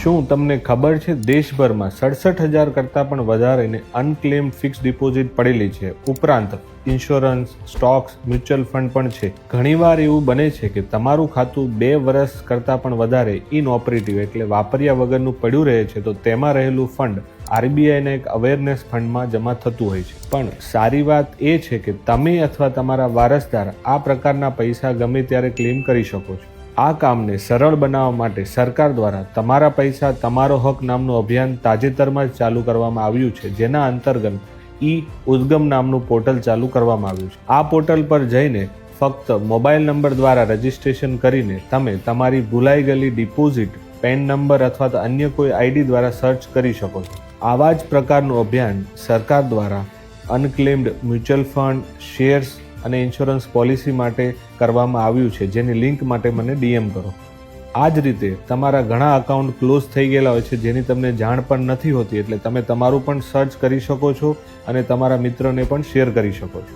શું તમને ખબર છે દેશભરમાં 67,000 કરતાં પણ વધારેને અનક્લેમ્ડ ફિક્સ ડિપોઝિટ પડેલી છે. ઉપરાંત ઇન્સ્યોરન્સ, સ્ટોક્સ, મ્યુચ્યુઅલ ફંડ પણ છે. ઘણીવાર એવું બને છે કે તમારું ખાતું 2 વર્ષ કરતાં પણ વધારે ઇનઓપરેટિવ એટલે વાપર્યા વગરનું પડ્યું રહે છે, તો તેમાં રહેલું ફંડ આરબીઆઈના એક અવેરનેસ ફંડમાં જમા થતું હોય છે. પણ સારી વાત એ છે કે તમે અથવા તમારા વારસદાર આ પ્રકારના પૈસા ગમે ત્યારે ક્લેમ કરી શકો છો. આ કામને સરળ બનાવવા માટે સરકાર દ્વારા તમારા પૈસા તમારો હક નામનું અભિયાન તાજેતરમાં જ ચાલુ કરવામાં આવ્યું છે, જેના અંતર્ગત ઉદ્ગમ નામનું પોર્ટલ ચાલુ કરવામાં આવ્યું છે. આ પોર્ટલ પર જઈને ફક્ત મોબાઈલ નંબર દ્વારા રજીસ્ટ્રેશન કરીને તમે તમારી ભૂલાઈ ગયેલી ડિપોઝિટ પેન નંબર અથવા તો અન્ય કોઈ આઈડી દ્વારા સર્ચ કરી શકો છો. આવા જ પ્રકારનું અભિયાન સરકાર દ્વારા અનક્લેમ્ડ મ્યુચ્યુઅલ ફંડ, શેર્સ અને ઇન્સ્યોરન્સ પોલિસી માટે કરવામાં આવ્યું છે, જેની લિંક માટે મને ડીએમ કરો. આ જ રીતે તમારા ઘણા અકાઉન્ટ ક્લોઝ થઈ ગયેલા હોય છે જેની તમને જાણ પણ નથી હોતી, એટલે તમે તમારું પણ સર્ચ કરી શકો છો અને તમારા મિત્રોને પણ શેર કરી શકો છો.